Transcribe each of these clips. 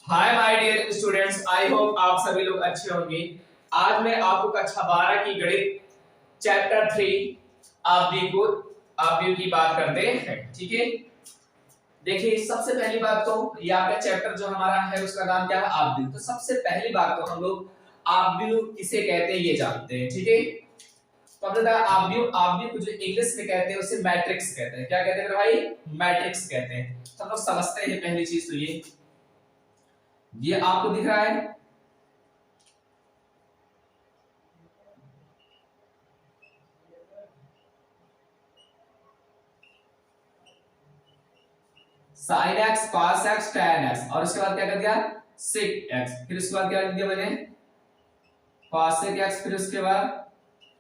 Hi my dear students, I hope आप सभी लोग अच्छे होंगे। आज मैं आपको कक्षा 12 की गणित चैप्टर 3 आपकी की बात करते हैं। ठीक है, देखिए सबसे पहली बात तो ये आपका चैप्टर जो हमारा है उसका नाम क्या है, आपद्यु। तो सबसे पहली बात तो हम लोग आपद्यु किसे कहते हैं ये जानते हैं। ठीक है, तो हमने बताया आपद्यु को जो इंग्लिश में कहते हैं उसे मैट्रिक्स कहते हैं। क्या कहते हैं मेरे भाई? मैट्रिक्स कहते हैं। तो हम लोग समझते हैं पहली चीज तो ये आपको दिख रहा है, sin x cos x tan x, और उसके बाद क्या कर दिया sec x, फिर उसके बाद क्या लिख दिया मैंने cos x, फिर उसके बाद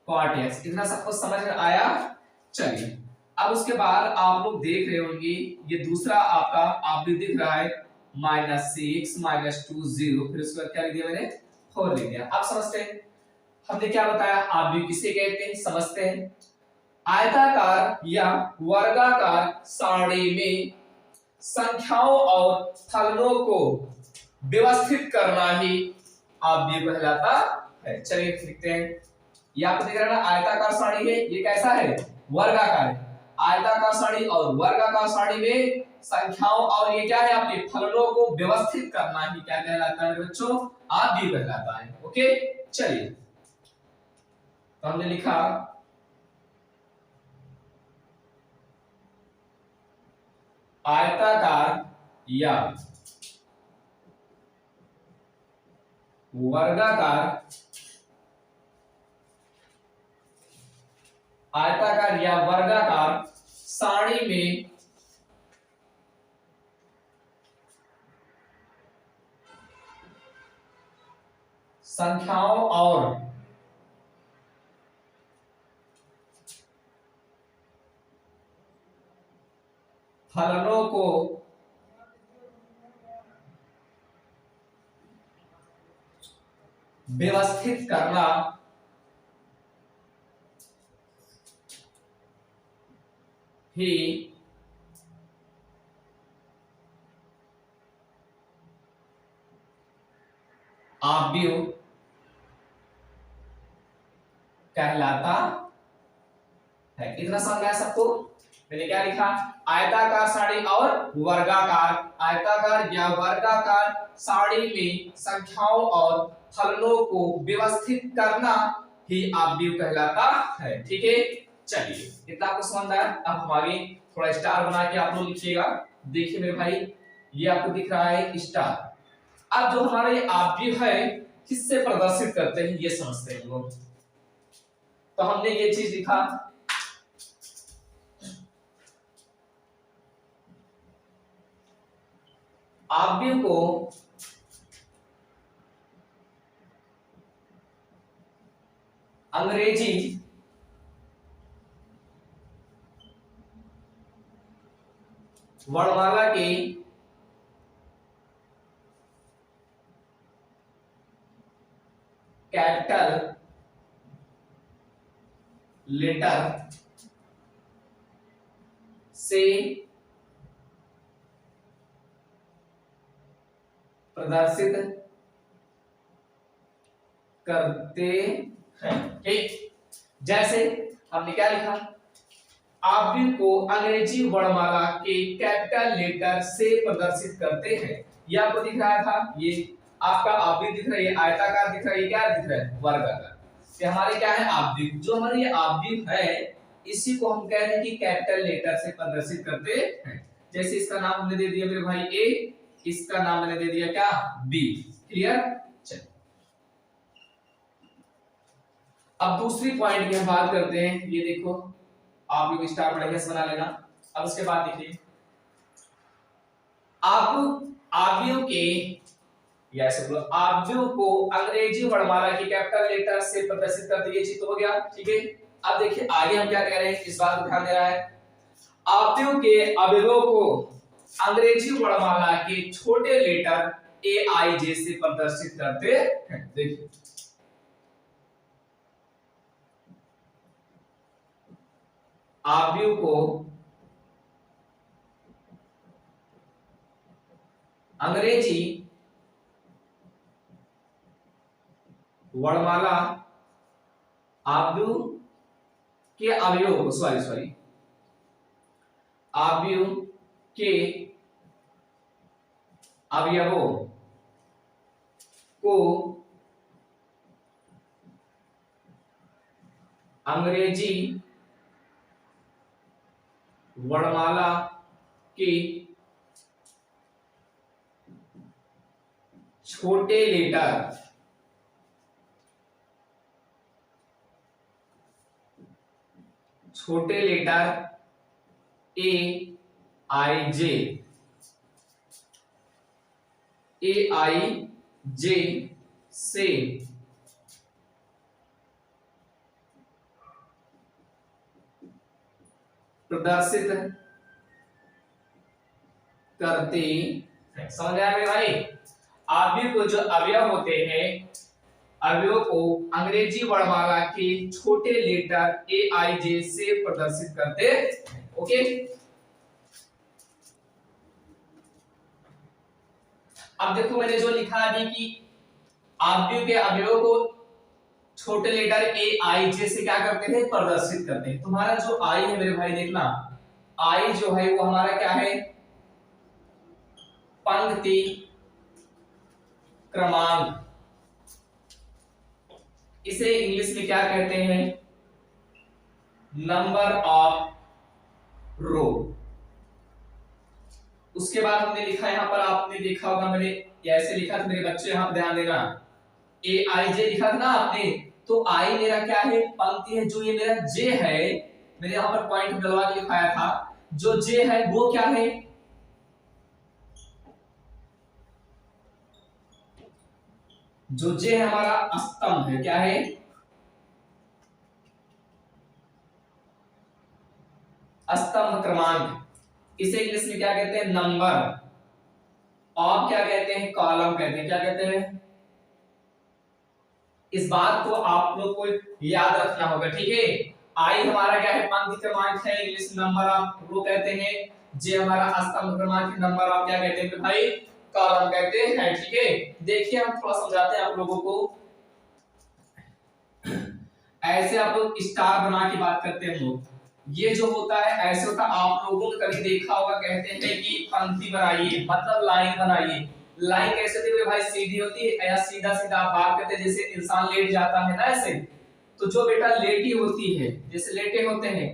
cot x। इतना सब कुछ समझ में आया? चलिए, अब उसके बाद आप लोग देख रहे होंगे ये दूसरा आपका आप भी दिख रहा है -6 -2 0, फिर उसके बाद क्या लिख दिया मैंने 4 लिख दिया। आप समझते हैं हमने क्या बताया, आप भी किसे कहते हैं समझते हैं। आयताकार या वर्गाकार सारणी में संख्याओं और फलनों को व्यवस्थित करना ही आपद्यु कहलाता है। चलिए लिखते हैं, ये आपको दिख रहा है ना, आयताकार सारणी है, ये कैसा है? वर्गाकार है। आयताकार सारणी और वर्गाकार सारणी में संख्याओं और ये क्या है आपके फलनों को व्यवस्थित करना ही क्या कहलाता है बच्चों? आपद्यु कहलाता है। ओके, चलिए तो हमने लिखा आयताकार या वर्गाकार सारणी में संख्याओं और फलनों को व्यवस्थित करना ही आपद्यु कहलाता है। इतना समझ आया सबको? मैंने क्या लिखा, आयताकार सारणी और वर्गाकार, आयताकार या वर्गाकार सारणी में संख्याओं और फलनों को व्यवस्थित करना ही आपद्यु कहलाता है। ठीक है, चलिए इतना आपको समझ आया। अब हम आगे थोड़ा स्टार बना के आप लोग लिखिएगा। देखिए मेरे भाई, ये आपको दिख रहा है स्टार। अब जो हमारा ये आपद्यु है किससे प्रदर्शित करते हैं ये समझते हैं लोग। तो हमने ये चीज लिखा, आपद्यु को अंग्रेजी वर्णमाला के कैपिटल लेटर से प्रदर्शित करते हैं। ठीक, जैसे हमने क्या लिखा, आपद्यु को अंग्रेजी वर्णमाला के कैपिटल लेटर से प्रदर्शित करते हैं। ये आपको दिख रहा था, ये आपका आपद्यु दिख रहा है, ये आयताकार दिख रहा है, ये क्या दिख रहा है? वर्गाकार। ये हमारे क्या है? आपद्यु। जो हमारे ये आपद्यु है इसी को हम कह रहे हैं कि कैपिटल लेटर से प्रदर्शित करते हैं। जैसे इसका नाम हमने दे दिया मेरे भाई ए, इसका नाम मैंने दे दिया क्या? बी। क्लियर? चलिए अब दूसरी पॉइंट की हम बात करते हैं। ये देखो, आप लोग स्टार बढ़िया से बना लेना। अब उसके बाद देखिए, आपद्यु के या ऐसे बोलो, आपद्यु को अंग्रेजी वर्णमाला की कैपिटल लेटर से प्रदर्शित करते, ये चीज तो हो गया। ठीक है, अब देखिए आगे हम क्या कह रहे हैं, इस बात को ध्यान देना है। आपद्यु के अवयवों को अंग्रेजी वर्णमाला के छोटे लेटर ए आई जे से प्रदर्शित करते हैं। देखिए आपद्यु को अंग्रेजी वर्णमाला अवयव के अवयव को सॉरी अवयव के अवयवों को अंग्रेजी वर्णमाला के छोटे लेटर ए आई जे से प्रदर्शित करते हैं। समझ आया मेरे भाई? अवयव को जो अवयव होते हैं, अवयव को अंग्रेजी वर्णमाला के छोटे लेटर ए आई जे से प्रदर्शित करते हैं। ओके, अब देखो मैंने जो लिखा अभी कि अवयव के अवयव को छोटे लेटर ए आई जे से क्या करते हैं? प्रदर्शित करते हैं। तुम्हारा जो आई है मेरे भाई, देखना आई जो है वो हमारा क्या है? पंक्ति क्रमांक। इसे इंग्लिश में क्या कहते हैं? नंबर ऑफ रो। उसके बाद हमने लिखा, यहां पर आपने देखा होगा, मैंने ऐसे लिखा था, मेरे बच्चे यहां पर ध्यान देना, ए आई जे लिखा था ना आपने, तो आई मेरा क्या है? पंक्ति है। जो ये मेरा जे है, मैंने यहां पर पॉइंट डलवा के लिखाया था, जो जे है वो क्या है? जो जे है हमारा स्तंभ है। क्या है? स्तंभ क्रमांक। इसे इंग्लिश में क्या कहते हैं? नंबर ऑफ क्या कहते हैं? कॉलम कहते हैं। क्या कहते हैं? इस बात को आप लोग को याद रखना होगा, ठीक है? आई हमारा क्या है? पंक्ति क्रमांक है, इंग्लिश नंबर ऑफ रो कहते हैं। जे हमारा स्तंभ क्रमांक, नंबर ऑफ क्या कहते हैं भाई? कॉलम कहते हैं, ठीक है? देखिए हम थोड़ा समझाते हैं आप लोगों को। ऐसे आप लोग स्टार बना के बात करते हैं लोग, ये जो होता है ऐसे होता है। आप लोगों ने कभी देखा होगा, कहते हैं कि पंक्ति बनाइए, मतलब लाइन बनाइए। लाइन कैसे होती है भाई? सीधी होती है या सीधा सीधा आप बात करते हैं, जैसे इंसान लेट जाता है ना ऐसे। तो जो बेटा लेटी होती है, जैसे लेटे होते हैं,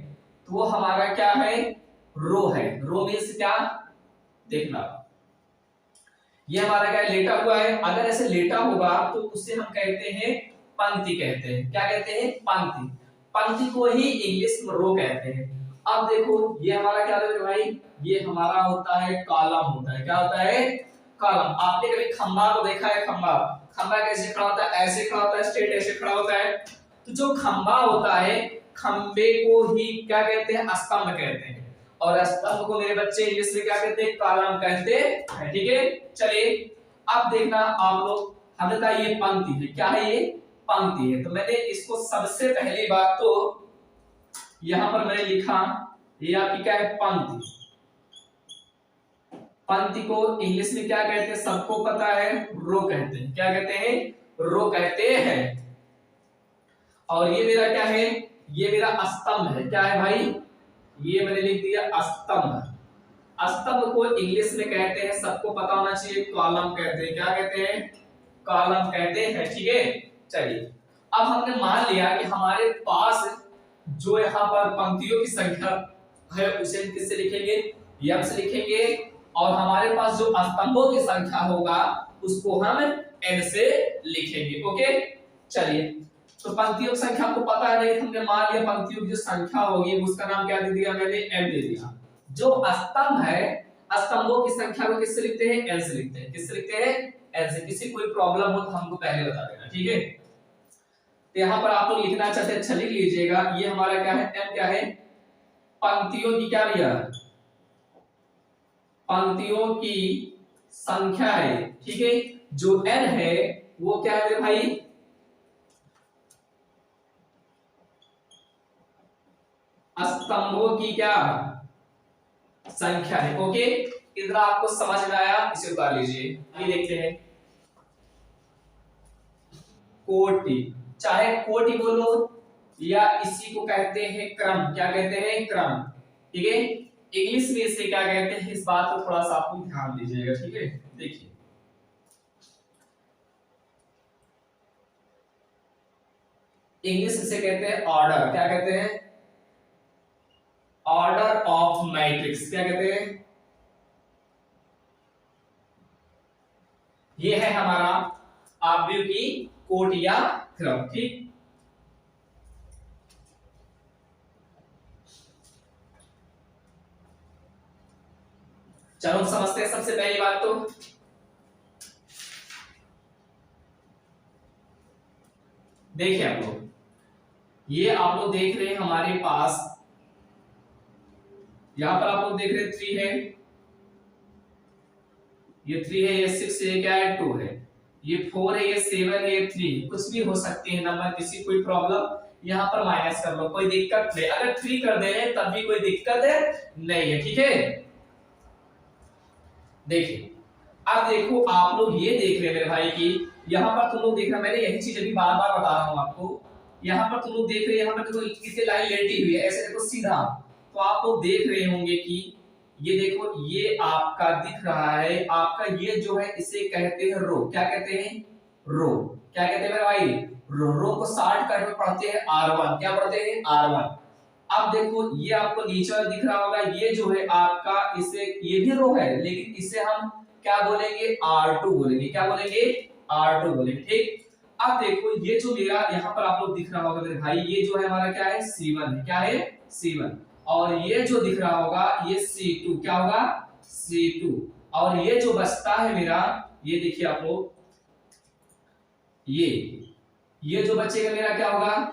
तो वो हमारा क्या है? रो है। रो मींस क्या? देखना, ये हमारा क्या है? लेटा हुआ है। अगर ऐसे लेटा होगा तो उसे हम कहते हैं पंक्ति कहते हैं। क्या कहते हैं? पंक्ति। पंक्ति को ही इंग्लिश में रो कहते हैं। अब देखो ये हमारा क्या है भाई? ये हमारा होता है कॉलम होता है। क्या होता है? कॉलम। आपने कभी खंबा को देखा है? खंबा, खंबा कैसे खड़ा होता है? ऐसे खड़ा होता है, स्ट्रेट ऐसे खड़ा होता है। तो जो खंबा होता है, खंबे को ही क्या कहते हैं? स्तंभ कहते हैं। और स्तंभ को मेरे बच्चे इंग्लिश में क्या कहते हैं? कॉलम कहते हैं, ठीक है? चलिए अब देखना आप लोग, हमने कहा ये पंक्ति है। क्या है ये? पंक्ति है। तो मैंने इसको सबसे पहली बात तो यहां पर मैंने लिखा, ये आपकी क्या है? पंक्ति। पंक्ति को इंग्लिश में क्या कहते हैं? सबको पता है, रो कहते हैं। क्या कहते हैं? रो कहते हैं। और ये मेरा क्या है? ये मेरा स्तंभ है। क्या है भाई? ये मैंने लिख दिया स्तंभ। स्तंभ को इंग्लिश में कहते हैं, सबको पता होना चाहिए, कॉलम कहते हैं। क्या कहते हैं? कॉलम कहते हैं, ठीक है? चलिए अब हमने मान लिया कि हमारे पास जो यहाँ पर पंक्तियों की संख्या है उसे हम किससे लिखेंगे? यम से लिखेंगे। और हमारे पास जो स्तंभों की संख्या होगा उसको हम एन से लिखेंगे। ओके, चलिए तो पंक्तियों की संख्या आपको पता है नहीं, हमने मान लिया पंक्तियों की जो संख्या होगी उसका नाम क्या दे दिया मैंने? एन दे दिया। जो स्तंभ है, स्तंभों की संख्या को किससे लिखते हैं? एन से लिखते हैं। किससे लिखते हैं? एन से। किसी कोई प्रॉब्लम हो तो हमको पहले बता देना, ठीक है? तो यहाँ पर आप लोग लिखना चाहते हैं, अच्छा लिख लीजिएगा। ये हमारा क्या है? एन क्या है? पंक्तियों की क्या लिया? पंक्तियों की संख्या है, ठीक है? जो एन है वो क्या है भाई? स्तंभों की क्या संख्या है। ओके, इतना आपको समझ में आया? इसे उतार लीजिए। आगे देखते हैं, कोटि, चाहे कोटि बोलो या इसी को कहते हैं क्रम, क्या कहते हैं क्रम, ठीक है। इंग्लिश में इसे क्या कहते हैं, इस बात को थोड़ा सा आपको ध्यान दीजिएगा, ठीक है। देखिए इंग्लिश इसे कहते हैं ऑर्डर, क्या कहते हैं, ऑर्डर ऑफ मैट्रिक्स, क्या कहते हैं, ये है हमारा आव्यूह की कोटि या क्रम, ठीक। चलो समझते हैं सबसे पहली बात तो देखिए आप लोग, ये आप लोग देख रहे हैं हमारे पास, यहां पर आप लोग देख रहे हैं 3 है, ये 3 है, ये 6 है, क्या है 2 है, ये 4 है, ये 7 है, ये 3, कुछ भी हो सकती है नंबर, किसी कोई प्रॉब्लम, यहां पर माइनस कर लो, कोई दिक्कत नहीं, अगर 3 कर दे रहे हैं तब भी कोई दिक्कत है नहीं है, ठीक है। देखिए अब देखो आप लोग ये देख रहे हैं मेरे भाई की, यहाँ पर तुम लोग देख रहे, मैंने यही चीज अभी बार बार बता रहा हूँ आपको, यहाँ पर तुम लोग देख रहे हैं, यहाँ पर देखो कितनी लाइन लेटी हुई है, ऐसे देखो सीधा, तो आप लोग देख रहे होंगे कि ये देखो ये आपका दिख रहा है, आपका ये जो है इसे कहते हैं रो, क्या कहते हैं रो, क्या कहते हैं मेरे भाई रो को शॉर्टकट में पढ़ते हैं R1, क्या पढ़ते हैं R1। अब देखो ये आपको नीचे दिख रहा होगा, ये जो है आपका इसे, ये भी रो है लेकिन इसे हम क्या बोलेंगे R2 बोलेंगे, क्या बोलेंगे R2 बोलेंगे, ठीक। अब देखो ये जो मेरा यहाँ पर आप लोग दिख रहा होगा मेरे भाई, ये जो है हमारा क्या है C1 है, क्या है C1, और ये जो दिख रहा होगा ये C2, क्या होगा C2, और ये जो बचता है मेरा, ये देखिए आप लोग, ये जो बचेगा मेरा क्या होगा,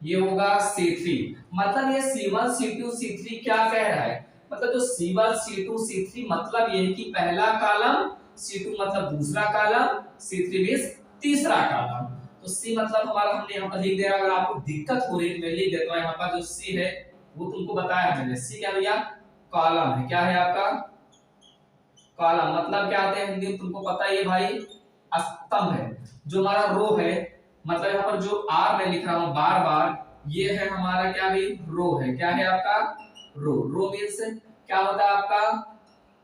ये होगा C3, मतलब ये C1 C2 C3 क्या कह रहा है, मतलब जो C1 C2 C3 मतलब ये है कि पहला कॉलम, C2 मतलब दूसरा कॉलम, C3 मींस तीसरा कॉलम। तो C मतलब हमारा हमने यहाँ पर लिख दिया, अगर आपको दिक्कत हो रही है तो मैं लिख देता हूँ, यहाँ पर जो C है वो तुमको बताया है मैंने, C क्या भैया कॉलम है, क्या है आपका कॉलम, मतलब क्या आते हैं हिंदी में तुमको पता ही है भाई, स्तंभ है। जो हमारा रो है, मतलब यहाँ पर जो R मैं लिख रहा हूँ बार बार, ये है हमारा क्या भाई रो है, क्या है आपका रो मीन्स क्या होता है आपका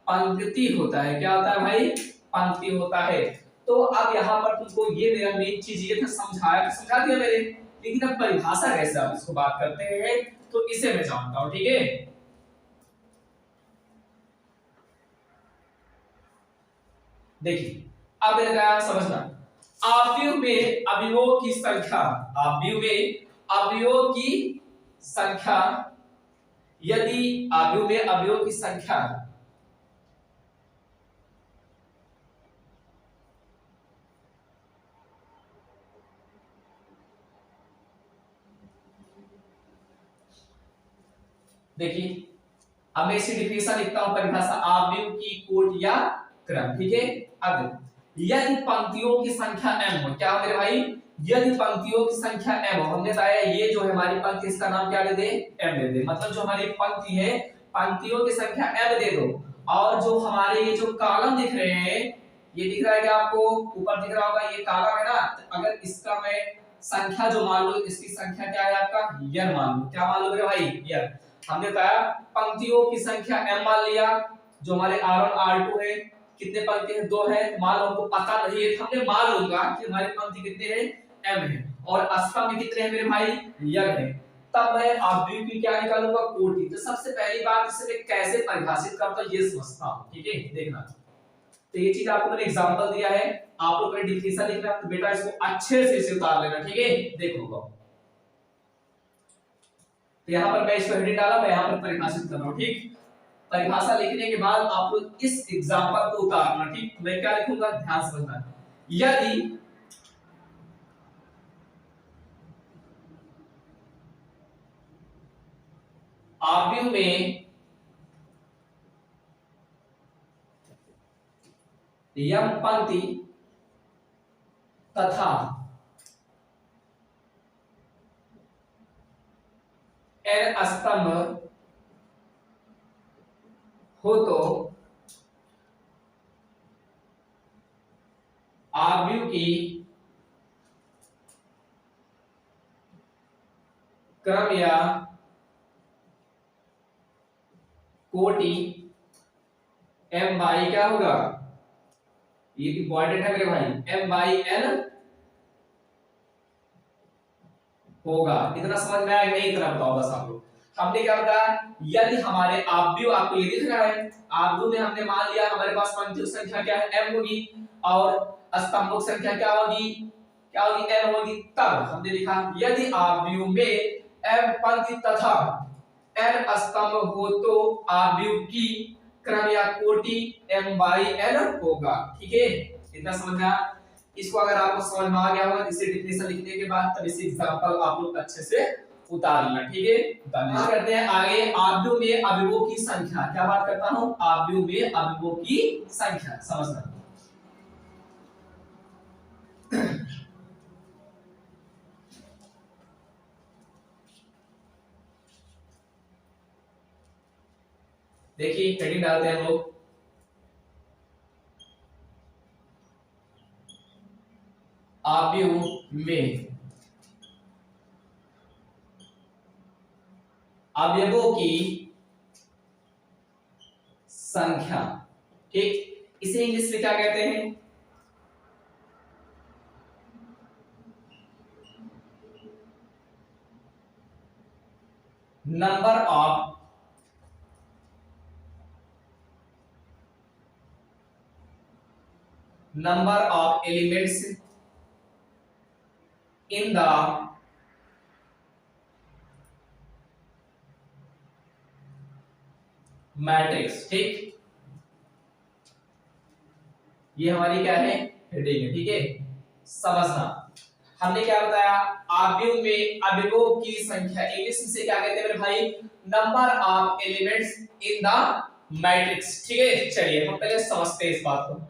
पंक्ति होता है, क्या होता है भाई पंक्ति होता है। तो अब यहाँ पर तुमको ये मेरा मेन चीज ये था, समझाया तो समझा दिया मैंने, लेकिन अब परिभाषा कैसे आप इसको बात करते हैं तो इसे मैं जानता हूँ, ठीक है। देखिए अब मैंने कहा समझना, आव्यूह में अवयवों की संख्या, आव्यूह में अवयवों की संख्या, यदि आव्यूह में अवयवों की संख्या देखिए अब मैं इसी डिफिनेशन लिखता हूं, परिभाषा आव्यूह की कोट या क्रम, ठीक है। अब यदि पंक्तियों की संख्या m हो, क्या हो मेरे भाई यदि पंक्तियों की संख्या m हो, हमने बताया ये जो है हमारी पंक्ति इसका नाम क्या दे दे m दे दे, मतलब जो हमारी पंक्ति है पंक्तियों की संख्या m दे दो, और जो हमारे ये जो कॉलम दिख रहे हैं, ये दिख रहा है क्या आपको ऊपर दिख रहा होगा ये कॉलम है ना, अगर इसका मैं संख्या जो मान लो, इसकी संख्या क्या है आपका n मान लो, क्या मान लो मेरे भाई n, हमने बताया पंक्तियों की संख्या m मान लिया, जो हमारे R1 R2 है, कितने पंक्ति है 2 है, मान लो हमको पता नहीं है, हमने मान लूंगा कि हमारी पंक्ति कितने हैं m है, और स्तंभ में कितने हैं मेरे भाई n है, तब मैं आव्यूह की क्या निकालूंगा कोटि। तो सबसे पहली बात इसे मैं कैसे परिभाषित करता हूं ये समझता हूं, ठीक है देखना। तो ये चीज आपको मैंने एग्जांपल दिया है, आप लोग अपने डिफिनेशन लिखना, तो बेटा इसको अच्छे से इसे उतार लेना, ठीक है देखो। तो यहाँ पर मैं इसको हेडिंग डाला, मैं यहाँ पर परिभाषित कर रहा हूँ, ठीक। परिभाषा लिखने के बाद आप लोग इस एग्जांपल को उतारना, ठीक। मैं क्या लिखूंगा ध्यान समझना, यदि आव्यूह में यम पंक्ति तथा n स्तंभ हो तो आव्यूह की क्रम या कोटि m बाई क्या होगा, ये इंपॉर्टेंट है मेरे भाई, m बाई n होगा। इतना समझ में आया नहीं, इतना बताओ बस आप लोग। हमने क्या बताया, यदि हमारे आव्यूह, आपको ये दिख रहा है, आव्यूह में हमने मान लिया हमारे पास पंक्तियों संख्या क्या है, m होगी, और स्तंभों की संख्या क्या होगी, n होगी। तब हमने लिखा यदि आव्यूह में m पंक्ति तथा n स्तंभ हो तो आव्यूह की क्रम या कोटि m बाई n होगा। ठीक है, इतना समझ में आया। इसको अगर आपको समझ में आ गया होगा, इसे डिफिनेशन लिखने के बाद तब इसे एग्जांपल आप लोग अच्छे से उतार लेना। ठीक है, बात करते हैं आगे आव्यूह में अवयवों की संख्या। क्या बात करता हूं, आव्यूह में अवयवों की संख्या समझना। देखिए हेडिंग डालते हैं हम लोग, आव्यूह में अवयवों की संख्या। ठीक, इसे इंग्लिश में क्या कहते हैं, number of elements in the matrix. ठीक, ये हमारी क्या है, हेडिंग है। ठीक है, समझना। हमने क्या बताया, आव्यूह में अवयवों की संख्या, इंग्लिश से क्या कहते हैं मेरे भाई, number of elements in the matrix. ठीक है, चलिए हम पहले समझते हैं इस बात को।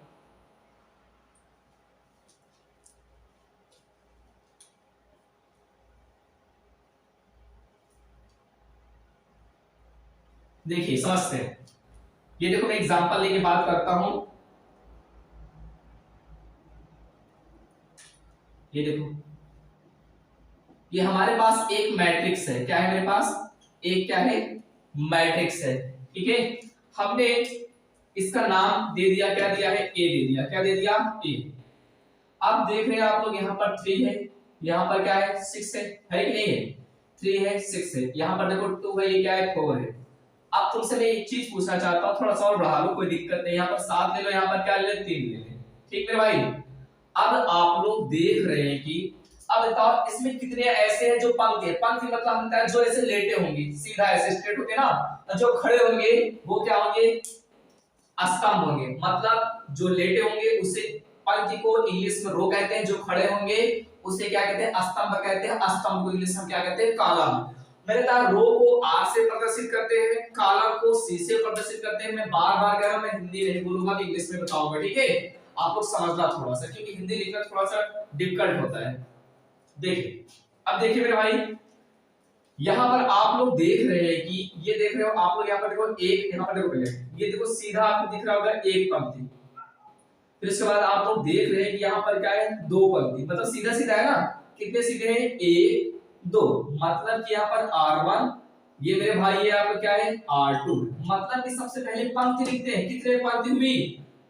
देखिए समझते हैं, ये देखो मैं एग्जांपल लेके बात करता हूं। ये देखो, ये हमारे पास एक मैट्रिक्स है। क्या है मेरे पास, एक क्या है, मैट्रिक्स है। ठीक है, हमने इसका नाम दे दिया, क्या दिया है, ए दे दिया। क्या दे दिया, ए। अब देख रहे हैं आप लोग, यहाँ पर 3 है, यहाँ पर क्या है, 6 है कि नहीं है, 3 है 6 है, यहाँ पर देखो 2 है, ये क्या है, 4 है। अब तुमसे मैं एक चीज पूछना चाहता हूँ, थोड़ा सा और बढ़ा लो, कोई दिक्कत नहीं, यहाँ पर 7 ले लो, यहाँ पर क्या ले, 3 ले ले। ठीक मेरे भाई, अब आप लोग देख रहे हैं कि अब बताओ इसमें कितने ऐसे हैं जो पंक्ति है, पंक्ति मतलब होता है जो ऐसे लेटे होंगे, सीधा ऐसे स्ट्रेट होते हैं ना, जो खड़े होंगे वो क्या होंगे, स्तंभ होंगे। मतलब जो लेटे होंगे उसे पंक्ति को इंग्लिश में रो कहते हैं, जो खड़े होंगे उसे क्या कहते हैं, स्तंभ कहते हैं। स्तंभ को इंग्लिश में क्या कहते हैं, कॉलम। मैंने कहा रो को आर से प्रदर्शित करते हैं, कॉलम को सी से प्रदर्शित करते हैं। मैं बार बार कह रहा हूं, मैं हिंदी नहीं बोलूंगा, इंग्लिश में बताऊंगा। ठीक है, आप लोग समझना थोड़ा सा, क्योंकि हिंदी लिखना थोड़ा सा डिफिकल्ट होता है। देखिए, अब देखिए मेरे भाई, यहां पर आप लोग देख रहे हैं कि ये देख रहे हो आप लोग, यहाँ पर देखो एक, यहाँ पर देखो पहले ये देखो सीधा आपको दिख रहा होगा एक पंक्ति, फिर उसके बाद आप लोग देख रहे हैं कि यहाँ पर क्या है, दो पंक्ति, मतलब सीधा सीधा है ना। कितने सीधे हैं, एक दो, मतलब कि यहाँ पर R1, ये मेरे भाई ये आपका क्या है, R2। मतलब कि सबसे पहले पंक्ति लिखते हैं, कितने पंक्ति हुई,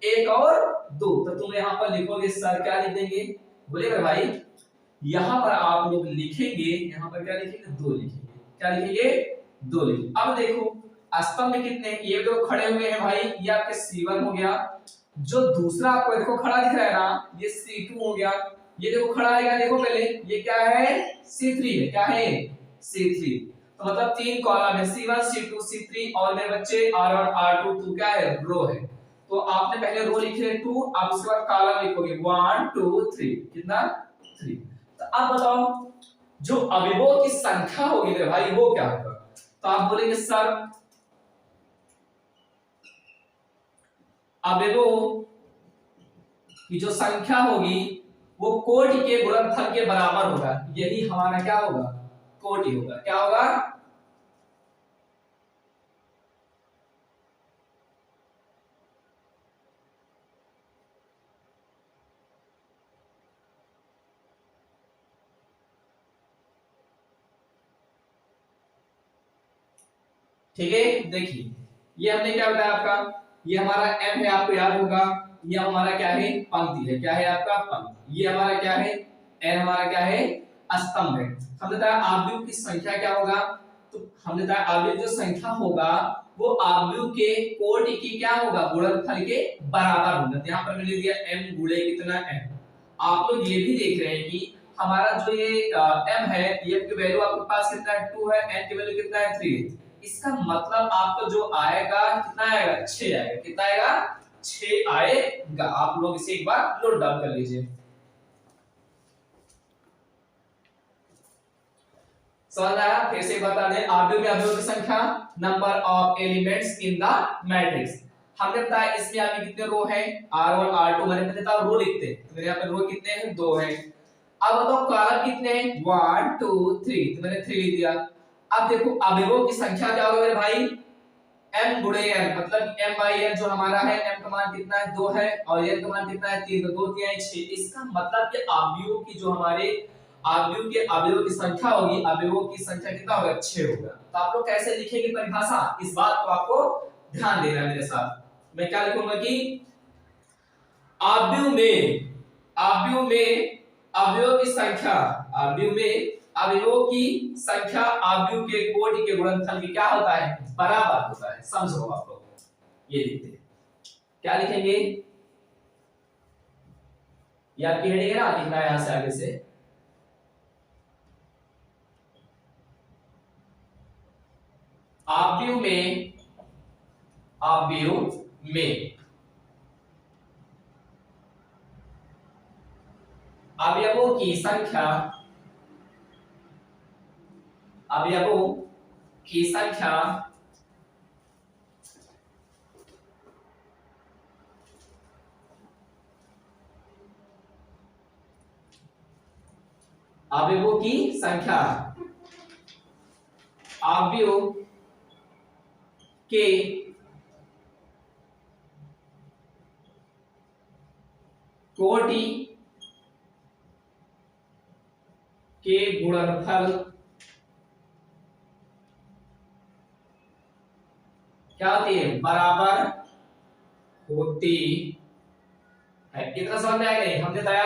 एक और दो। तो तुम यहाँ पर लिखोगे सर, क्या लिख देंगे, बोले मेरे भाई, यहाँ पर आप लोग लिखेंगे, यहाँ पर क्या लिखेंगे, दो लिखेंगे। क्या लिखेंगे, दो लिखेंगे। अब देखो स्तंभ में कितने, ये दो खड़े हुए हैं भाई, ये आपके C1 हो गया। जो दूसरा आपको देखो खड़ा दिख रहा है ना, ये C2 हो गया। ये देखो खड़ा है, देखो पहले ये क्या है, C3 है। क्या है, C3। तो मतलब 3 कॉलम है, C1 C2 C3, और मेरे बच्चे R1 R2, तो क्या है, रो है। तो आपने पहले रो लिखे 2, अब उसके बाद कॉलम लिखोगे 1 2 3, कितना, 3। तो अब बताओ जो अवयवों की संख्या होगी मेरे भाई वो क्या होगा। तो आप बोलेंगे सर अवयवों की जो संख्या होगी वो कोटि के गुणनफल के बराबर होगा। यही हमारा क्या होगा, कोटि होगा। क्या होगा, ठीक है, देखिए ये हमने क्या बताया आपका, ये हमारा m है, आपको याद होगा, ये हमारा क्या है, पंक्ति है, क्या है आपका पंक्ति, ये हमारा क्या है, n हमारा क्या है, स्तंभ है। हमने बताया आव्यूह की संख्या क्या होगा, तो हमने बताया आव्यूह जो संख्या होगा वो आव्यूह के कोटि की क्या होगा, गुणनफल के बराबर होगा। यहाँ पर मैंने दिया m गुणे कितना m। आप लोग ये भी देख रहे हैं कि हमारा जो ये m है, ये की वैल्यू आपके पास कितना है, 2 है, n की वैल्यू कितना है, 3 है। इसका मतलब आपको जो आएगा कितना आएगा, 6 आएगा। कितना आएगा, 6 आएगा। आप लोग इसे एक बार नोट डाउन कर लीजिए। समझ आया? फिर से बता दें, आव्यूह में अवयवों की संख्या, number of elements in the matrix. हमने बताया इसमें आपके कितने रो हैं, R1 R2, मैंने पहले था रो लिखते हैं, तो मेरे यहाँ पे रो कितने हैं, 2 हैं। अब बताओ कॉलम कितने हैं, 1 2 3, तो मैंने 3 लिख दिया। अब देखो अवयवों की संख्या क्या होगा मेरे भाई, m गुणे n, मतलब m by n जो हमारा है, m का मान कितना है, 2 है, और n का मान कितना है, 3, तो 2 3 6। इसका मतलब कि अवयवों की जो हमारे अवयव के अवयवों की संख्या होगी, अवयवों की संख्या कितना होगा, 6 होगा। तो आप लोग कैसे लिखेंगे परिभाषा, इस बात को आपको ध्यान देना है मेरे साथ। मैं क्या लिखूंगा कि अवयव में अवयव की संख्या, अवयव में अवयवों की संख्या अवयव के कोटि के गुणनफल की क्या होता है, बराबर होता है। समझो आप लोग, ये लिखते हैं, क्या लिखेंगे, ये आपकी हेडिंग है ना, लिखना है यहां से आगे से, अवयव में अवयवों की संख्या, अवयवों की संख्या अवयवों की संख्या अवयव के कोटि के गुणनफल क्या होती है, बराबर होती है। कितना समझ में आया नहीं, हमने बताया,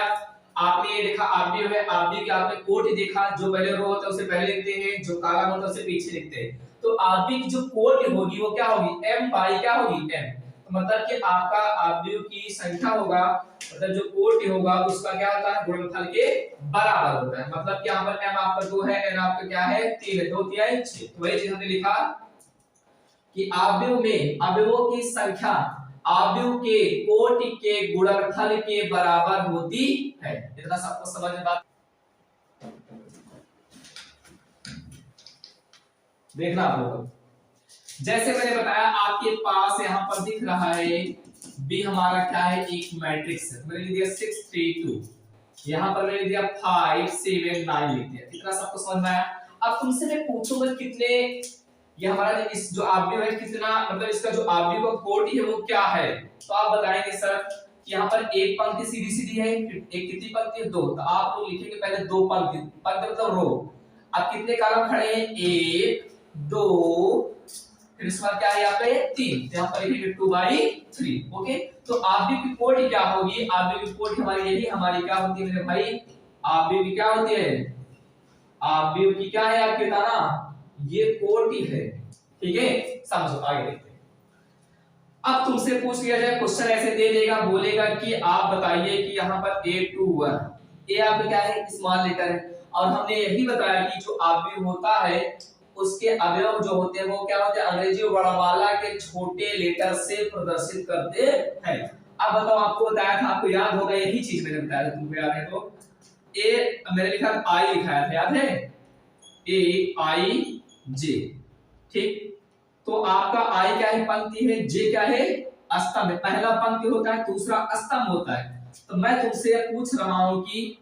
आपने ये देखा अवयव है, अवयव के आपने कोटि देखा, जो पहले रो होता है उसे पहले लिखते हैं, जो काला होता है उसे पीछे लिखते हैं। तो अवयव की जो कोटि होगी वो क्या होगी, m बाई क्या होगी, m। तो मतलब कि आपका अवयव की संख्या होगा, मतलब जो कोटि होगा उसका क्या होता है, गुणनफल के बराबर होता है। मतलब कि यहाँ पर m आपका 2 है, n आपका क्या है, 3 है, 2 3 6। तो वही चीज हमने लिखा कि अवयव में अवयवों की संख्या अवयव के कोटि के गुणनफल के बराबर होती है। इतना सबको समझ में बात, देखना आप लोग, जैसे मैंने बताया आपके पास यहाँ पर दिख रहा है बी हमारा क्या है, एक मैट्रिक्स है, मैंने लिख दिया 6 3 2, यहाँ पर मैंने दिया 5 7 9 लिख दिया। इतना सबको समझ में आया? अब तुमसे मैं पूछूंगा कितने, ये हमारा जो इस जो अवयव है कितना, मतलब इसका जो अवयव का कोटि है वो क्या है, तो आप बताएंगे सर कि यहाँ पर एक पंक्ति सीधी सीधी है, एक कितनी पंक्ति है, 2। तो आप लोग लिखेंगे पहले 2 पंक्ति, पंक्ति मतलब रो। अब कितने कॉलम खड़े हैं, 1 2, फिर इसके बाद क्या है यहाँ पे 3, तो यहाँ पर लिखेंगे 2/3। ओके, तो अवयव की कोटि क्या होगी, अवयव की कोटि हमारी यही हमारी क्या होती है मेरे भाई, अवयव की क्या होती है, अवयव की क्या है, आपके बताना, ये कोटि है। ठीक है, समझो, आगे देखते हैं। अब तुमसे पूछ लिया जाए, क्वेश्चन ऐसे दे देगा, बोलेगा कि आप बताइए कि यहाँ पर A21, ए आपका क्या है, स्मॉल लेटर है, और हमने यही बताया कि जो अवयव होता है उसके अवयव जो होते हैं वो क्या होते हैं, अंग्रेजी वर्णमाला के छोटे लेटर से प्रदर्शित करते हैं। अब बताओ, आपको बताया था, आपको याद होगा, यही चीज मैंने बताया था, तुमको याद है तो, ए मैंने लिखा आई लिखाया था, याद है, AIJ। ठीक, तो आपका आई क्या है, पंक्ति है, जे क्या है, स्तंभ है। पहला पंक्ति होता है, दूसरा स्तंभ होता है। तो मैं तुमसे पूछ रहा हूं कि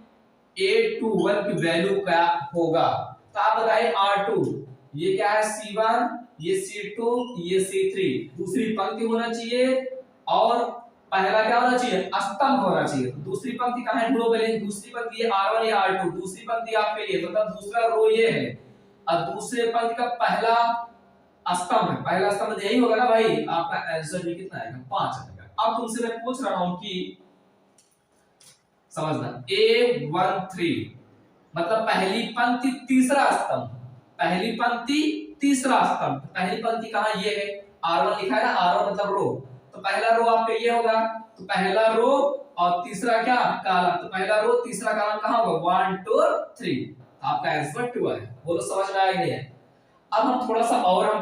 A21 की वैल्यू क्या होगा, तो आप बताइए R2, ये क्या है, C1, ये C2, ये C3, दूसरी पंक्ति होना चाहिए, और पहला क्या होना चाहिए, स्तंभ होना चाहिए। तो दूसरी पंक्ति कहां है, ढूंढो पहले, दूसरी पंक्ति ये R1 या R2, दूसरी पंक्ति आपके लिए, मतलब दूसरा रो ये है, और दूसरे पंक्ति का पहला स्तंभ है, पहला स्तंभ यही होगा ना भाई, आपका आंसर भी कितना आएगा 5 आएगा। अब तुमसे मैं पूछ रहा हूं कि समझना, A13 मतलब पहली पंक्ति तीसरा स्तंभ, पहली पंक्ति तीसरा स्तंभ, पहली पंक्ति कहां ये है, R1 लिखा है ना, R1 मतलब रो, तो पहला रो आपका ये होगा, तो पहला रो और तीसरा क्या कॉलम, तो पहला रो तीसरा कॉलम कहां होगा 1 2 3, आपका आंसर 2 है। बोलो समझ में आया नहीं है। अब हम थोड़ा सा और हम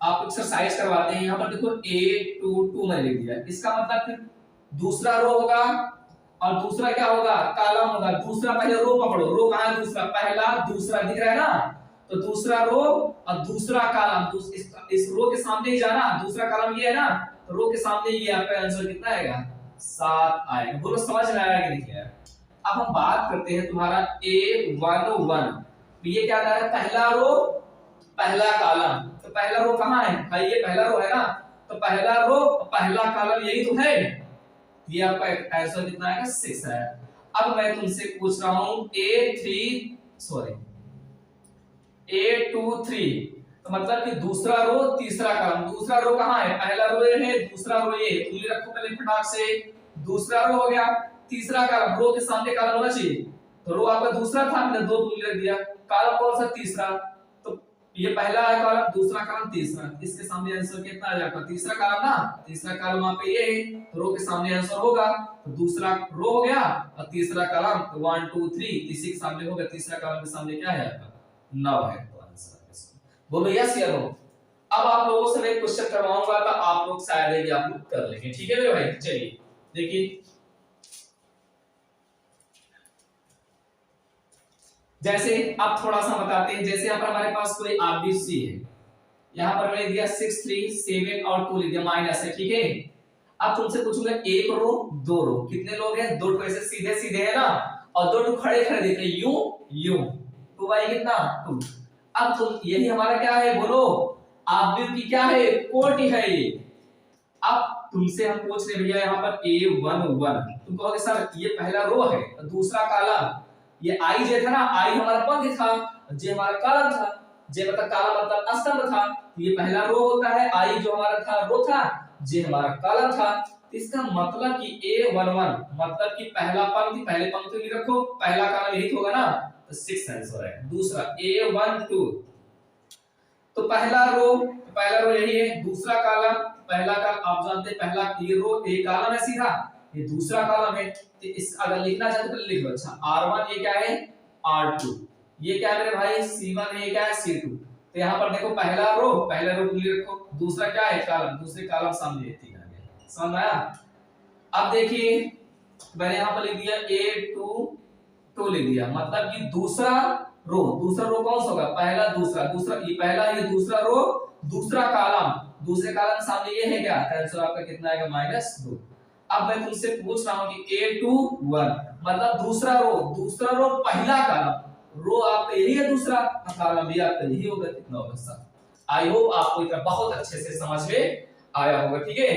आपको एक्सरसाइज करवाते हैं। यहाँ पर देखो A22 मैंने लिख दिया, इसका मतलब फिर दूसरा रो होगा और दूसरा क्या होगा कॉलम होगा, दूसरा पहले रो पकड़ो, रो कहां है दूसरा, पहला दूसरा दिख रहा है ना, तो दूसरा रो और दूसरा कॉलम, इस रो के सामने ही जाना, दूसरा कॉलम ये है ना, तो रो के सामने ये आपका आंसर कितना आएगा 7 आएगा। बोलो समझ में आया कि नहीं आया। अब हम बात करते हैं तुम्हारा A11, तो ये क्या आ रहा है, पहला रो पहला कॉलम, तो पहला रो कहां है भाई, ये पहला रो है ना, तो पहला रो पहला कॉलम यही तो है, ये आपका आंसर कितना आएगा 6 है। अब मैं तुमसे पूछ रहा हूं A23, तो मतलब कि दूसरा रो तीसरा कॉलम, दूसरा रो कहां है, पहला रो ये है, दूसरा रो ये, उंगली रखो पहले फटाक से, दूसरा रो हो गया, तीसरा कॉलम, रो के सामने कॉलम होना चाहिए, तो रो आपका दूसरा था, मैंने 2 उंगली रख दिया, कॉलम कौन सा तीसरा, तो ये पहला है कॉलम, दूसरा कॉलम तीसरा, इसके सामने आंसर कितना आ जाएगा, तीसरा कॉलम ना, तीसरा कॉलम वहां पे ये है, तो रो के सामने आंसर होगा, तो दूसरा रो हो गया और तीसरा कॉलम, तो 1 2 3 इसी के सामने होगा, तीसरा कॉलम के सामने क्या है आपका 9 है, तो आंसर बोलो यस या नो। अब आप लोगों से मैं क्वेश्चन करवाऊंगा, तो आप लोग शायद आप लोग कर लेंगे, ठीक है मेरे भाई। चलिए देखिए, जैसे अब थोड़ा सा बताते हैं, जैसे यहाँ पर हमारे पास कोई आरबीसी है, यहाँ पर मैंने दिया 6 3 7 और 2 लिख दिया माइनस है, ठीक है। अब तुमसे पूछूंगा एक रो दो रो, कितने लोग हैं, दो तो ऐसे सीधे सीधे है ना, और दो तो खड़े खड़े दिख रहे, यूं यूं, 2 बाई कितना 2। अब तुम यही हमारा क्या है बोलो, आव्यूह की क्या है कोटि है ये। अब तुमसे हम पूछ रहे भैया यहाँ पर A11, तुम कहोगे सर ये पहला रो है, दूसरा कॉलम, ये आई जे था ना, आई हमारा पंक्ति था, जे हमारा कॉलम था, जे मतलब कॉलम मतलब स्तंभ था, तो ये पहला रो होता है, आई जो हमारा था रो था, जे हमारा कॉलम था, तो इसका मतलब कि A11 मतलब कि पहला पंक्ति, पहले पंक्ति में रखो, पहला कॉलम यही होगा ना, तो 6 आंसर है। दूसरा A12, तो पहला रो यही है, दूसरा कॉलम, पहला कॉलम आप जानते हैं, पहला ये रो एक कॉलम है सीधा, ये दूसरा कॉलम है, तो इस अगर लिखना चाहते तो लिख लो। अच्छा R1 ये क्या है R2, ये क्या है मेरे भाई C1 है, ये क्या है C2, तो यहाँ पर देखो पहला रो खुली रखो, दूसरा क्या है कॉलम, दूसरे कॉलम सामने है, 3 आ गया, समझ आया। अब देखिए मैंने यहाँ पर लिख दिया A22 लिख दिया, मतलब कि दूसरा रो कौन सा होगा, पहला दूसरा ये पहला, ये दूसरा रो दूसरा कॉलम, दूसरे कॉलम सामने ये है क्या, आंसर आपका कितना आएगा -2। अब मैं तुमसे पूछ रहा हूं कि A21 मतलब दूसरा रो पहला कॉलम, रो आपका यही है, दूसरा कॉलम भी आपका यही होगा, कितना होगा 7। आई होप आपको इतना बहुत अच्छे से समझ में आया होगा, ठीक है।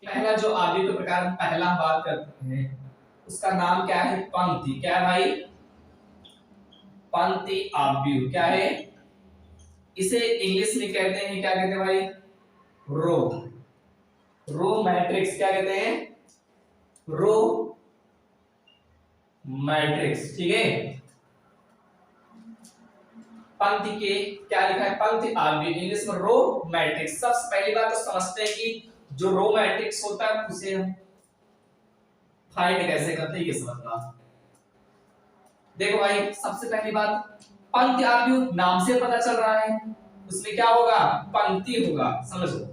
पहला जो आव्यूह के प्रकार में पहला हम बात करते हैं, उसका नाम क्या है पंक्ति, क्या है भाई पंक्ति आव्यूह, क्या है इसे इंग्लिश में कहते हैं, क्या कहते हैं भाई रो मैट्रिक्स, क्या कहते हैं रो मैट्रिक्स, ठीक है। पंक्ति के क्या लिखा है पंक्ति आव्यूह, इंग्लिश में रो मैट्रिक्स। सबसे पहली बात तो समझते हैं कि जो रो मैट्रिक्स होता है उसे हम फाइंड कैसे करते हैं, ये समझना। देखो भाई सबसे पहली बात, पंक्ति आव्यूह नाम से पता चल रहा है, उसमें क्या होगा पंक्ति होगा, समझो।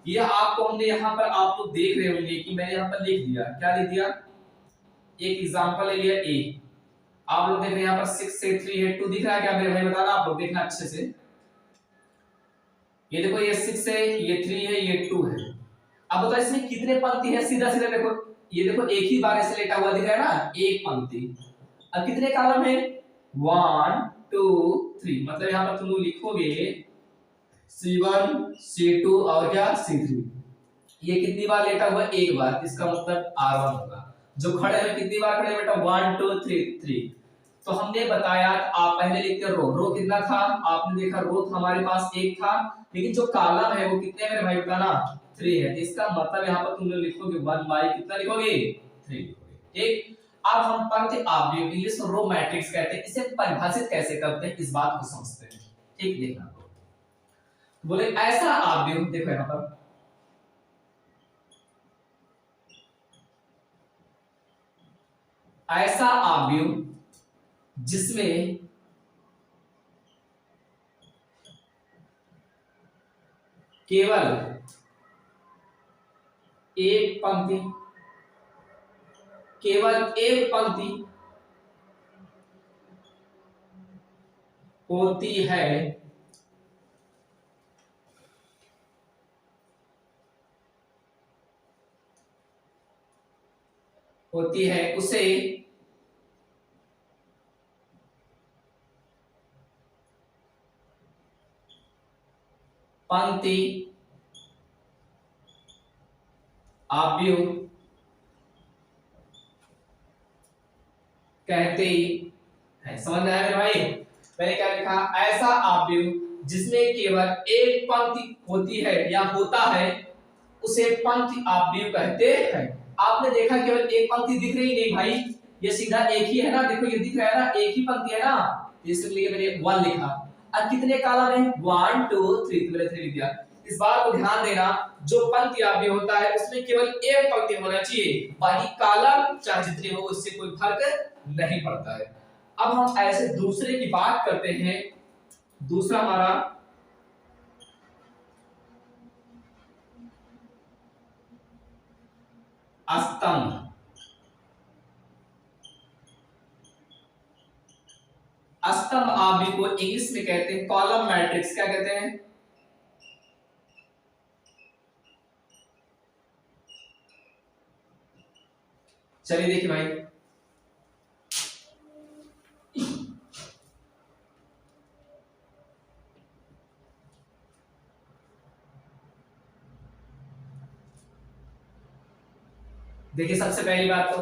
ये आपको हमने यहाँ पर आप लोग देख रहे होंगे कि मैंने यहाँ पर लिख दिया, क्या लिख दिया, एक एग्जांपल ले लिया ए, आप लोग देख रहे हैं यहाँ पर 6 से 3 है, 2 दिख रहा है क्या मेरे भाई, बताना आप लोग, देखना अच्छे से। ये देखो ये 6 है, ये 3 है, ये 2 है। अब बताओ इसमें कितने पंक्ति है, सीधा सीधा देखो, ये देखो एक ही बार ऐसे लेटा हुआ दिख रहा है ना, एक पंक्ति। अब कितने कॉलम है 1 2 3, मतलब यहाँ पर तुम लोग लिखोगे C1 C2 और क्या C3, ये कितनी बार लेटा हुआ, एक बार, इसका मतलब R1 होगा। जो खड़े हैं कितनी बार खड़े बेटा 1 2 3 3, तो हमने बताया आप पहले लिखते रो, रो कितना था आपने देखा, रो हमारे पास एक था, लेकिन जो कॉलम है वो कितने मेरे भाई बताना 3 है। तो इसका मतलब यहाँ पर तुम लोग लिखोगे 1 बाई कितना लिखोगे 3 लिखोगे। ठीक, अब हम पंक्ति आव्यूह इंग्लिश में रो मैट्रिक्स कहते हैं, इसे परिभाषित कैसे करते हैं इस बात को समझते हैं। ठीक, देखना बोले ऐसा आव्यूह, देखो यहाँ पर ऐसा आव्यूह जिसमें केवल एक पंक्ति, केवल एक पंक्ति होती है, उसे पंक्ति आव्यूह कहते हैं। समझ में आया मेरे भाई? मैंने क्या लिखा, ऐसा आव्यूह जिसमें केवल एक पंक्ति होती है या होता है उसे पंक्ति आव्यूह कहते हैं। आपने देखा केवल एक पंक्ति दिख रही नहीं भाई, ये सीधा एक ही है ना, देखो ये दिख रहा है ना, एक ही पंक्ति है ना, इसलिए मैंने 1 लिखा। अब कितने कॉलम है 1 2 3, तो मैंने 3 लिख दिया। इस बात को ध्यान देना, जो पंक्ति आव्यूह होता है उसमें केवल एक पंक्ति होना चाहिए, बाकी कॉलम चाहे जितने हो उससे कोई फर्क नहीं पड़ता है। अब हम ऐसे दूसरे की बात करते हैं। दूसरा हमारा स्तंभ। स्तंभ आव्यूह को इंग्लिश में कहते हैं कॉलम मैट्रिक्स। क्या कहते हैं? चलिए देखिए भाई, देखिए सबसे पहली बात तो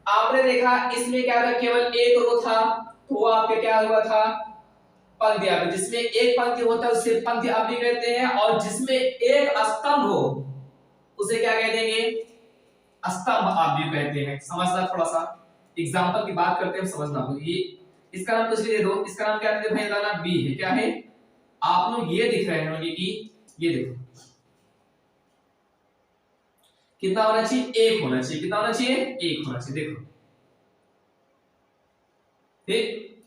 आपने देखा इसमें क्या था, केवल एक रो था, तो वो आपके क्या हुआ था पंक्ति आव्यूह। जिसमें एक पंक्ति होता है उसे पंक्ति आव्यूह कहते हैं, और जिसमें एक स्तंभ हो उसे क्या कह देंगे स्तंभ आव्यूह कहते हैं। समझना, थोड़ा सा एग्जांपल की बात करते हैं, समझना। ये इसका नाम कुछ भी दे दो, इसका नाम क्या दे भाई बताना, बी है। क्या है? आप लोग ये दिख रहे हैं कि ये देखो कितना होना चाहिए, एक होना चाहिए। कितना होना चाहिए, एक होना चाहिए। देखो ठीक,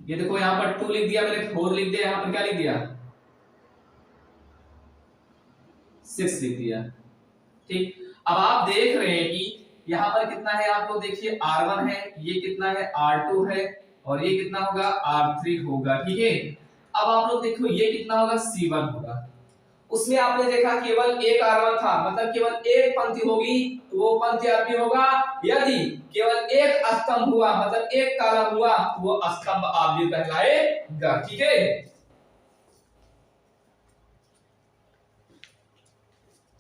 ये देखो यहां पर 2 लिख दिया मैंने, 4 लिख दिया, यहां पर क्या लिख दिया 6 लिख दिया। ठीक, अब आप देख रहे हैं कि यहां पर कितना है, आप लोग देखिए R1 है, ये कितना है R2 है, और ये कितना होगा R3 होगा। ठीक है, अब आप लोग देखो ये कितना होगा C1 होगा। उसमें आपने देखा केवल एक R1 था, मतलब केवल एक पंक्ति होगी तो वो पंक्ति आव्यूह होगा। यदि केवल एक स्तंभ हुआ, मतलब एक कॉलम हुआ, तो वो स्तंभ आव्यूह कहलाएगा। ठीक है,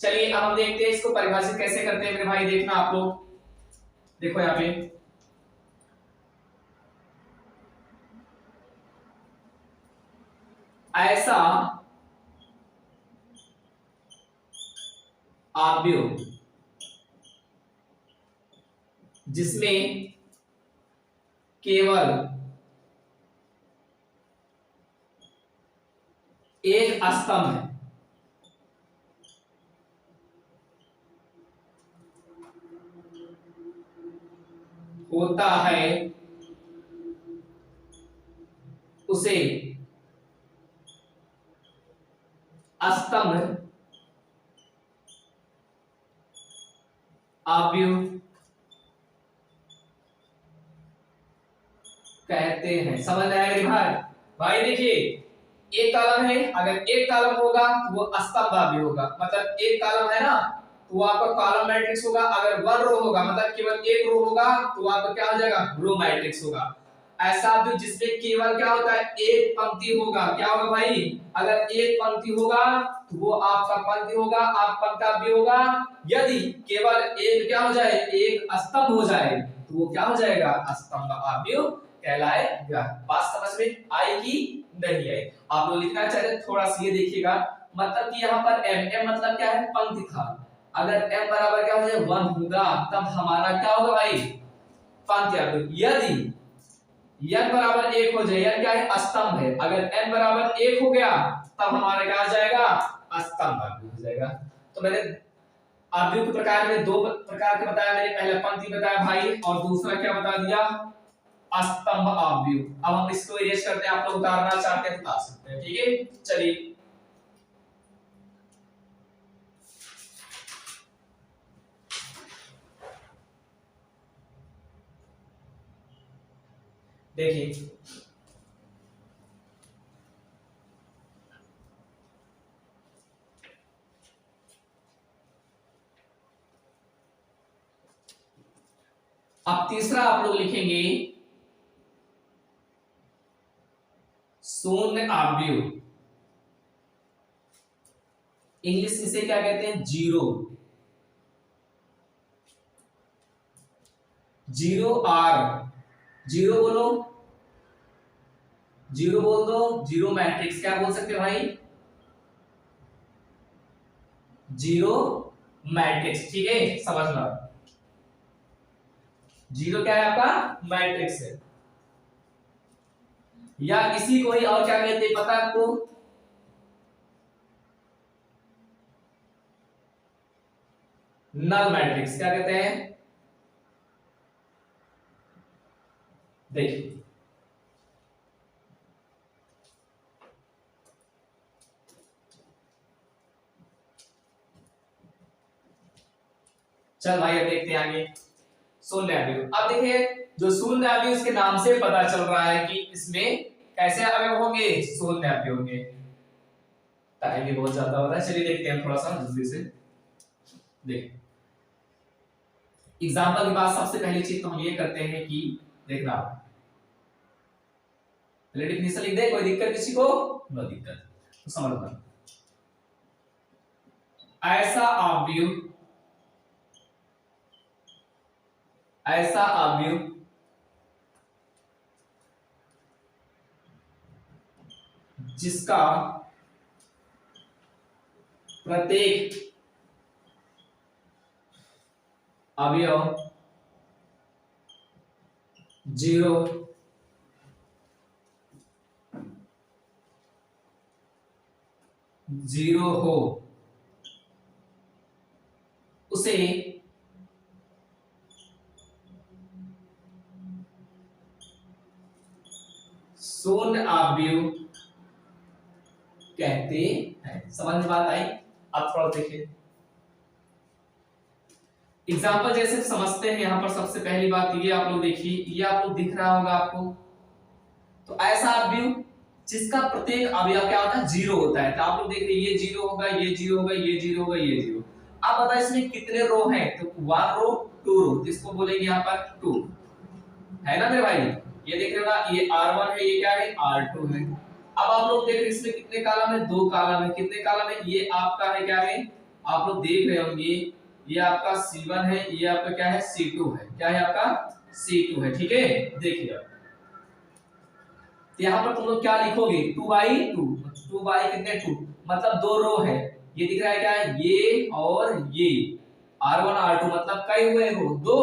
चलिए अब हम देखते हैं इसको परिभाषित कैसे करते हैं मेरे भाई। देखना आप लोग, देखो यहाँ पे ऐसा आव्यूह जिसमें केवल एक स्तंभ है, होता है उसे स्तंभ आव्यूह कहते हैं। समझ आया मेरे भाई? भाई देखिए एक कॉलम है, अगर एक कॉलम होगा तो वो स्तंभ आव्यूह होगा, मतलब एक कॉलम है ना तो वो आपका कॉलम मैट्रिक्स होगा। अगर 1 रो होगा, मतलब केवल एक रो होगा, तो वो आपका क्या हो जाएगा रो मैट्रिक्स होगा। ऐसा आव्यूह जिसमें केवल क्या होता है एक पंक्ति होगा। क्या होगा भाई? अगर एक पंक्ति होगा तो वो आपका पंक्ति होगा, आप पंक्तावली होगा। यदि केवल एक क्या हो जाए, एक स्तंभ हो जाए, तो वो क्या हो जाएगा, स्तंभ अवयव कहलाएगा। बात समझ में आई कि नहीं आई? आप लोग लिखना चाहते थोड़ा सा ये देखिएगा, मतलब कि यहाँ पर एम मतलब क्या है, पंक्ति था। अगर m बराबर क्या हो जाए 1 होगा, तब हमारा क्या होगा भाई, पंक्ति अवयव। यदि n बराबर 1 हो जाए, n क्या है, स्तंभ है, अगर n बराबर 1 हो गया तब हमारा क्या आ जाएगा, स्तंभ अवयव हो जाएगा। तो मैंने अवयव के प्रकार में दो प्रकार के बताया, मैंने पहले पंक्ति बताया भाई, और दूसरा क्या बता दिया, स्तंभ अवयव। अब हम इसको इरेज करते हैं, आप लोग उतारना चाहते हैं तो उतार सकते हैं, ठीक है। चलिए देखिए, अब तीसरा आप लोग लिखेंगे शून्य अवयव। इंग्लिश इसे क्या कहते हैं, जीरो। जीरो आर, जीरो बोलो, जीरो बोल दो, जीरो मैट्रिक्स क्या बोल सकते हो भाई, जीरो मैट्रिक्स, ठीक है, समझना। जीरो क्या है आपका, मैट्रिक्स है। या इसी को ही और क्या कहते हैं पता है आपको, नल मैट्रिक्स क्या कहते हैं, देखिए चल भाई अब देखते हैं आगे शून्य अवयव। अब देखिए जो शून्य अवयव, इसके नाम से पता चल रहा है कि इसमें कैसे अवयव होंगे, शून्य अवयव होंगे। टाइम भी बहुत ज्यादा हो रहा है, चलिए देखते हैं थोड़ा सा जल्दी से। देखिए एग्जाम्पल के बाद सबसे पहली चीज तो हम ये करते हैं कि देखना, पहले डिफिनेशन लिख दे, कोई दिक्कत किसी को, नो दिक्कत, तो समझना। ऐसा अवयव, ऐसा अवयव जिसका प्रत्येक अवयव जीरो जीरो हो, उसे शून्य अवयव कहते हैं। समझ में बात आई? अब थोड़ा देखिए एग्जाम्पल जैसे समझते हैं। यहां पर सबसे पहली बात ये आप लोग देखिए, ये आप लोग दिख रहा होगा आपको, तो ऐसा अवयव जिसका प्रत्येक अवयव क्या होता है, जीरो होता है। तो आप लोग देख रहे ये जीरो होगा, ये जीरो होगा, ये जीरो होगा, ये जीरो। अब बताइए इसमें कितने रो हैं, तो 1 रो 2 रो, जिसको बोलेंगे यहाँ पर 2, है ना मेरे भाई। ये देख रहे हो ना, ये R1 है, ये क्या है, R2 है। अब आप लोग देख रहे हैं इसमें कितने कॉलम है, 2 कॉलम है। कितने कॉलम है, ये आपका है क्या है, आप लोग देख रहे होंगे, ये आपका C1 है, ये आपका क्या है, C2 है। क्या है आपका, C2 है, ठीक है। देखिए यहाँ पर तुम लोग क्या लिखोगे, 2/2, 2 कितने 2, मतलब 2 रो है। ये दिख रहा है क्या है, ये और ये R1 R2 मतलब कई हुए रो, 2,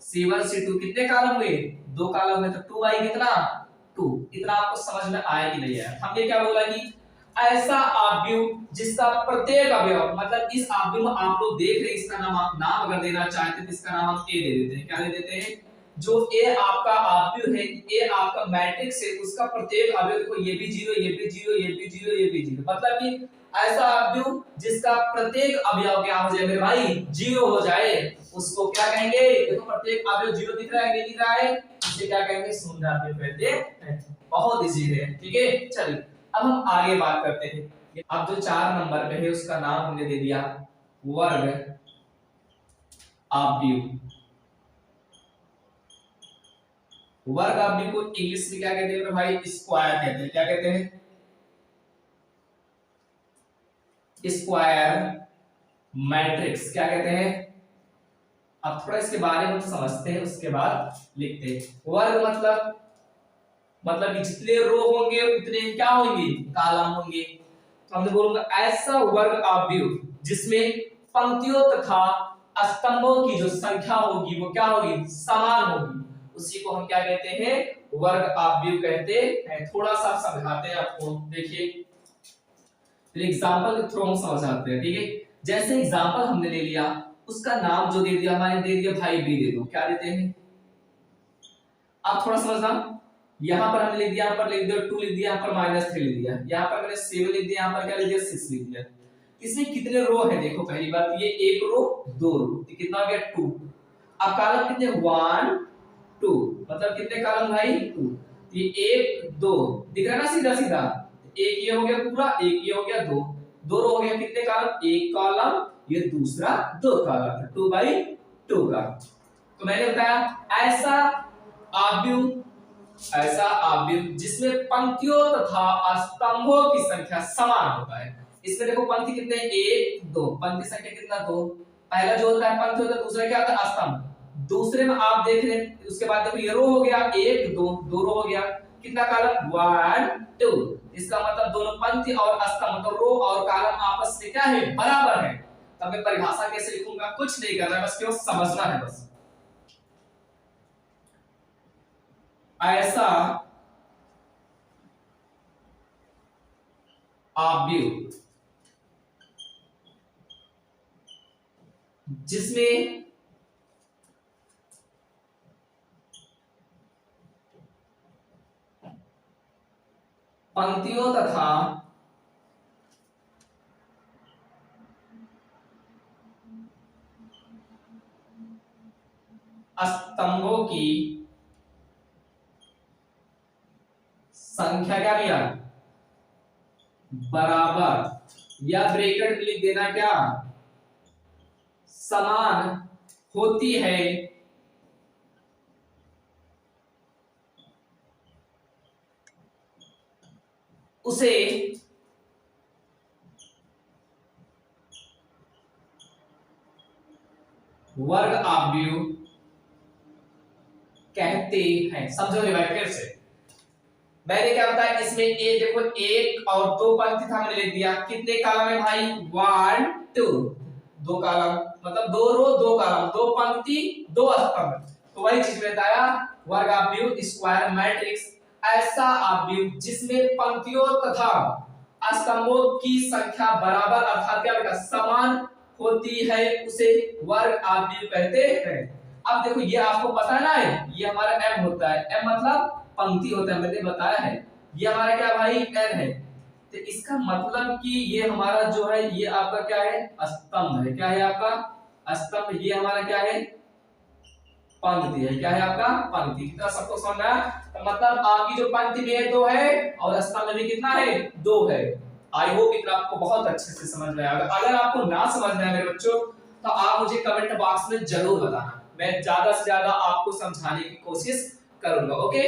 C1 C2 कितने कॉलम हुए, 2 कॉलम में, तो 2 कितना 2। इतना आपको समझ में आया कि नहीं आया? हमने क्या बोला कि ऐसा अवयव जिसका प्रत्येक अवयव, मतलब इस अवयव में आप लोग देख रहे हैं, इसका नाम अगर देना चाहते तो इसका नाम हम ए दे देते हैं। क्या दे देते हैं, जो ए आपका अवयव है, ए आपका मैट्रिक्स है, उसका प्रत्येक अवयव देखो, ये भी जीरो, ये भी जीरो, ये भी जीरो, ये भी जीरो, मतलब कि ऐसा अवयव जिसका प्रत्येक अवयव क्या हो जाए मेरे भाई, जीरो हो जाए, उसको क्या कहेंगे। देखो प्रत्येक अवयव जीरो दिख रहा है, नहीं दिख रहा है, इसे क्या कहेंगे, शून्य अवयव कहते हैं। बहुत इजी है, ठीक है। चलिए अब हम आगे बात करते हैं। अब जो 4 नंबर पे है उसका नाम हमने दे दिया वर्ग अवयव। वर्ग अवयव को इंग्लिश में क्या कहते हैं भाई, स्क्वायर कहते हैं। क्या कहते हैं, स्क्वायर मैट्रिक्स क्या कहते हैं। अब थोड़ा इसके बारे में समझते हैं, उसके बाद लिखते हैं। वर्ग मतलब जितने रो होंगे उतने क्या होंगे, कॉलम होंगे। तो हमने बोलूंगा ऐसा वर्ग आव्यूह जिसमें पंक्तियों तथा स्तंभों की जो संख्या होगी वो क्या होगी, समान होगी, उसी को हम क्या कहते हैं, वर्ग आव्यूह कहते हैं। थोड़ा सा समझाते हैं आपको, देखिए एग्जांपल के थ्रू हम समझाते हैं, ठीक है। जैसे एग्जांपल हमने ले लिया, उसका नाम जो दे दिया हमारे, दे दिया भाई बी, दे दो, क्या देते हैं। आप थोड़ा समझना, यहां पर हमने लिख दिया, यहां पर लिख दिया 2 लिख दिया, यहां पर -3 लिख दिया, यहां पर मैंने 7 लिख दिया, यहां पर क्या लिख दिया 6 लिख दिया। इसमें कितने रो है, देखो पहली बात ये एक रो दो रो, तो कितना हो गया 2। अब कॉलम कितने 1 2, मतलब कितने कॉलम भाई 2। ये 1 2 दिख रहा है ना, सीधा सीधा, एक ये हो गया पूरा, एक ये हो गया दो, दो रो हो गया, कितने कॉलम, एक कॉलम, ये दूसरा दो कॉलम, 2/2 का। तो मैंने बताया ऐसा आव्यूह जिसमें पंक्तियों तथा स्तंभों की संख्या समान होता है। इसमें देखो पंक्ति कितने, 1 2, पंक्ति संख्या कितना 2, पहला जो होता है पंक्ति होता है, दूसरा क्या होता है स्तंभ। दूसरे में आप देख रहे हैं, उसके बाद देखो ये रो हो गया 1 2, दो रो हो गया, कितना कॉलम 1 2। इसका मतलब दोनों पंक्ति और स्तंभ, मतलब रो और कॉलम आपस में क्या है, बराबर है। तब मैं परिभाषा कैसे लिखूंगा, कुछ नहीं करना है, बस केवल समझना है बस। ऐसा आव्यूह जिसमें पंक्तियों तथा स्तंभों की संख्या क्या भैया, बराबर, या ब्रैकेट में लिख देना क्या, समान होती है, उसे वर्ग आव्यूह कहते हैं। समझो भाई फिर से मैंने क्या बताया, इसमें ए देखो 1 और 2 पंक्ति था, मैंने लिख दिया, कितने कॉलम है भाई 1 2, दो कॉलम, मतलब दो रो दो कॉलम, दो पंक्ति दो स्तंभ। तो वही चीज बताया, वर्ग आव्यूह स्क्वायर मैट्रिक्स ऐसा आव्यूह जिसमें पंक्तियों तथा स्तंभों की संख्या बराबर अर्थात क्या बेटा समान होती है, उसे वर्ग आव्यूह कहते हैं। अब देखो ये आपको पता ना है, ये हमारा m होता है, m मतलब पंक्ति होता है, मैंने बताया है। ये हमारा क्या भाई n है, तो इसका मतलब कि ये हमारा जो है ये आपका क्या है, स्तंभ है। क्या है आपका स्तंभ, ये हमारा क्या है, पंक्ति है। क्या है आपका पंक्ति। कितना सबको समझ में आया, तो मतलब आपकी जो पंक्ति में है 2 है और स्तंभ में कितना है 2 है। आई होप इतना आपको बहुत अच्छे से समझ में आएगा। अगर आपको ना समझ में आए मेरे बच्चों, तो आप मुझे कमेंट बॉक्स में जरूर बताना, मैं ज्यादा से ज्यादा आपको समझाने की कोशिश करूंगा। ओके।